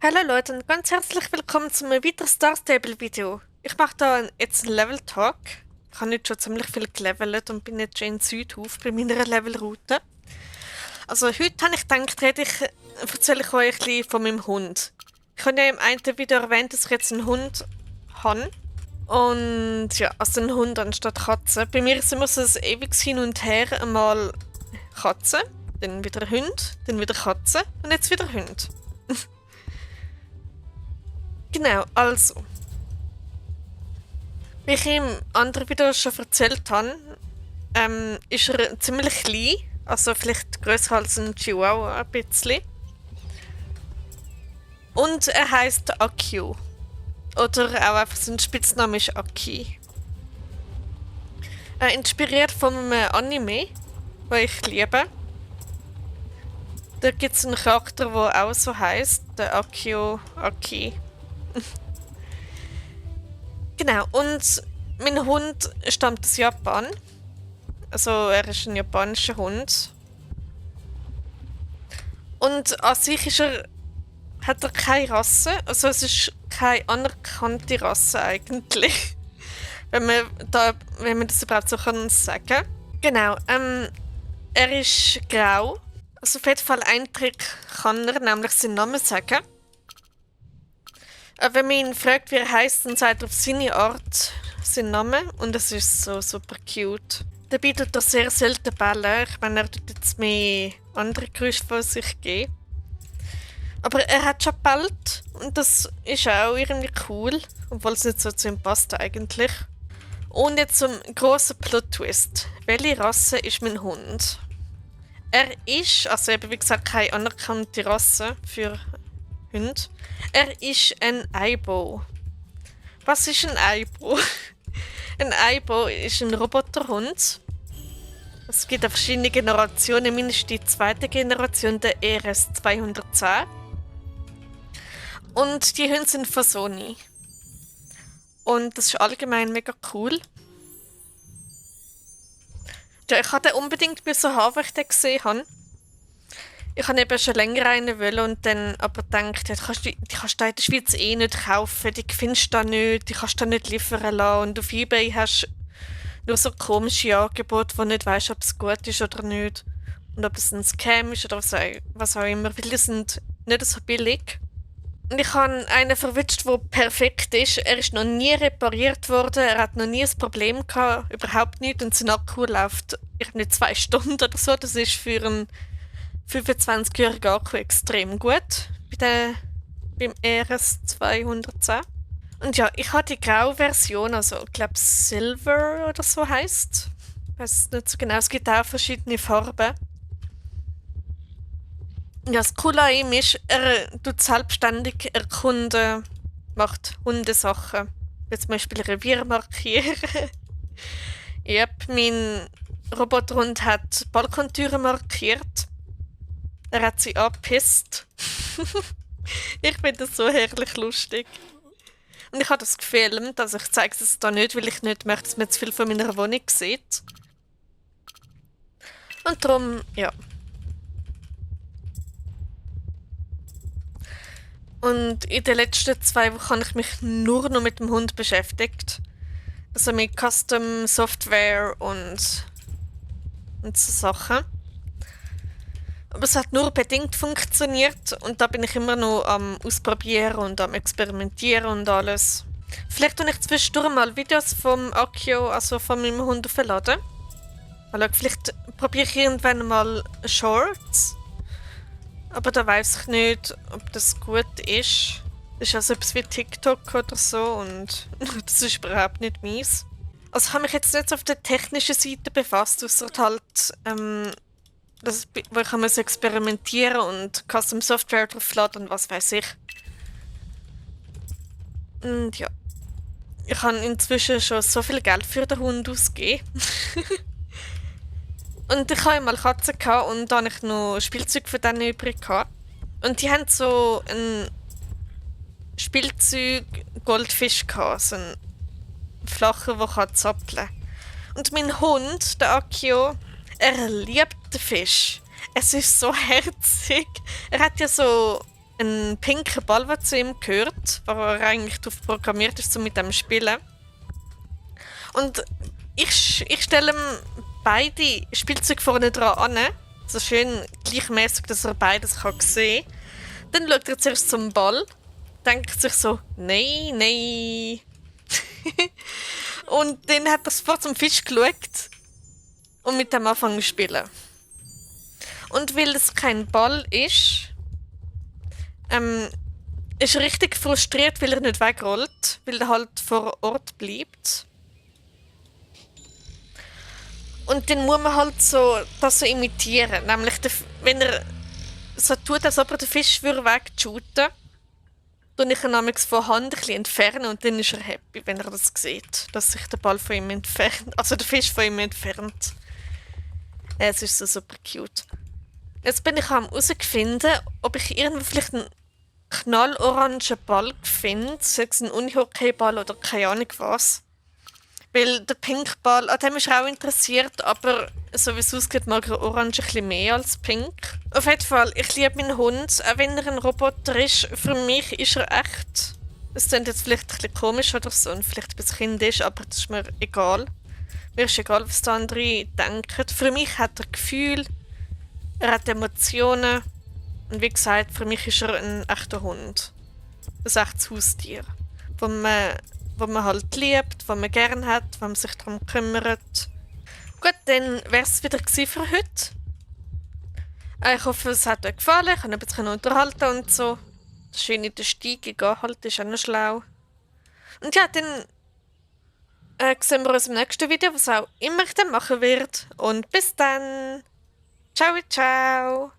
Hallo Leute und ganz herzlich willkommen zu einem weiteren Star Stable Video. Ich mache da jetzt einen Level Talk. Ich habe jetzt schon ziemlich viel gelevelt und bin jetzt schon in Südhof bei meiner Levelroute. Also heute habe ich gedacht, erzähle ich euch ein bisschen von meinem Hund. Ich habe ja im einen Video erwähnt, dass ich jetzt einen Hund habe. Und ja, also einen Hund anstatt Katze. Bei mir ist immer so ein ewiges Hin und Her. Einmal Katze, dann wieder Hund, dann wieder Katze und jetzt wieder Hund. Genau, also. Wie ich im anderen Video schon erzählt habe, ist er ziemlich klein, also vielleicht grösser als ein Chihuahua ein bisschen. Und er heißt Akio. Oder auch einfach sein Spitzname ist Aki. Inspiriert von einem Anime, den ich liebe. Da gibt es einen Charakter, der auch so heißt, der Akio Aki. Genau, und mein Hund stammt aus Japan. Also er ist ein japanischer Hund. Und an sich hat er keine Rasse. Also es ist keine anerkannte Rasse eigentlich. Wenn man das überhaupt so kann sagen. Genau, er ist grau. Also auf jeden Fall ein Trick kann er, nämlich seinen Namen sagen. Wenn man ihn fragt, wie er heißt, dann sagt er auf seine Art seinen Namen und es ist so super cute. Dabei tut er sehr selten bellen. Ich meine, er tut jetzt mehr andere Geräusche von sich geben. Aber er hat schon bellt und das ist auch irgendwie cool, obwohl es nicht so zu ihm passt eigentlich. Und jetzt zum grossen Plot-Twist. Welche Rasse ist mein Hund? Er ist, also eben wie gesagt, keine anerkannte Rasse für Hund. Er ist ein Aibo. Was ist ein Aibo? Ein Aibo ist ein Roboterhund. Es gibt verschiedene Generationen, mindestens die zweite Generation, der ERS 210. Und die Hunde sind von Sony. Und das ist allgemein mega cool. Ja, ich wollte den unbedingt haben, weil ich den gesehen habe. Ich habe eben schon länger einen wollen und dann aber gedacht, ja, die kannst du in der Schweiz eh nicht kaufen, die findest du da nicht, die kannst du da nicht liefern lassen. Und auf eBay hast du nur so komische Angebote, wo du nicht weißt, ob es gut ist oder nicht. Und ob es ein Scam ist oder was auch immer, weil die sind nicht so billig. Und ich habe einen verwünscht, der perfekt ist. Er ist noch nie repariert worden, er hat noch nie ein Problem gehabt, überhaupt nicht. Und sein Akku läuft irgendwie 2 Stunden oder so. Das ist für einen 25-jährigen Akku extrem gut beim RS 210. Und ja, ich habe die graue Version, also ich glaube Silver oder so heisst. Ich weiß es nicht so genau, es gibt auch verschiedene Farben. Ja, das Coole an ihm ist, er tut selbstständig erkunden, macht Hundesachen. Wie zum Beispiel Revier markieren. Yep, mein Roboterhund hat Balkontüren markiert. Er hat sie angepisst. Ich finde das so herrlich lustig. Und ich habe das gefilmt, also ich zeige es da nicht, weil ich nicht möchte, dass man zu viel von meiner Wohnung sieht. Und darum, ja. Und in den letzten 2 Wochen habe ich mich nur noch mit dem Hund beschäftigt. Also mit Custom Software und so Sachen. Aber es hat nur bedingt funktioniert und da bin ich immer noch am Ausprobieren und am Experimentieren und alles. Vielleicht tue ich zwischendurch mal Videos vom Akio, also von meinem Hund aufladen. Mal vielleicht probiere ich irgendwann mal Shorts. Aber da weiß ich nicht, ob das gut ist. Das ist also etwas wie TikTok oder so und das ist überhaupt nicht meins. Also ich habe mich jetzt nicht so auf der technischen Seite befasst, außer halt, wo ich muss experimentieren und Custom Software draufladen und was weiß ich. Und ja. Ich habe inzwischen schon so viel Geld für den Hund ausgegeben. Und ich hatte mal Katzen gehabt und da hatte ich noch Spielzeug von denen übrig gehabt. Und die haben so einen Spielzeug-Goldfisch gehabt, so einen flachen, der zappeln kann. Und mein Hund, der Akio, er liebt den Fisch. Es ist so herzig. Er hat ja so einen pinken Ball, der zu ihm gehört, wo er eigentlich darauf programmiert ist, um mit dem zu spielen. Und ich stelle ihm beide Spielzeuge vorne dran an, so schön gleichmäßig, dass er beides kann sehen kann. Dann schaut er zuerst zum Ball, denkt sich so, nein, nein. Und dann hat er sofort zum Fisch geschaut und mit dem angefangen zu spielen. Und weil es kein Ball ist er richtig frustriert, weil er nicht wegrollt, weil er halt vor Ort bleibt. Und dann muss man halt so das so imitieren. Nämlich, wenn er so tut, als ob er den Fisch wegshooten würde, ich ihn nämlich von Hand ein bisschen entfernen und dann ist er happy, wenn er das sieht, dass sich der Ball von ihm entfernt, also der Fisch von ihm entfernt. Es ist so super cute. Jetzt bin ich am herausfinden, ob ich irgendwo vielleicht einen knallorangen Ball finde, sei es ein Unihockeyball oder keine Ahnung was. Weil der Pinkball, an dem ist er auch interessiert, aber so wie es aussieht, mag er orange ein bisschen mehr als pink. Auf jeden Fall, ich liebe meinen Hund, auch wenn er ein Roboter ist. Für mich ist er echt. Es klingt jetzt vielleicht ein bisschen komisch oder so und vielleicht ein bisschen kindisch, aber das ist mir egal. Mir ist egal, was die anderen denken. Für mich hat er Gefühl, er hat Emotionen. Und wie gesagt, für mich ist er ein echter Hund. Ein echtes Haustier. Wo man halt liebt, wo man gern hat, wo man sich darum kümmert. Gut, dann wäre es wieder für heute. Ich hoffe, es hat euch gefallen. Ich kann ein bisschen unterhalten und so. Schön in den Steige gehen halt, ist auch noch schlau. Und ja, dann sehen wir uns im nächsten Video, was auch immer ich dann machen werde. Und bis dann. Ciao, ciao.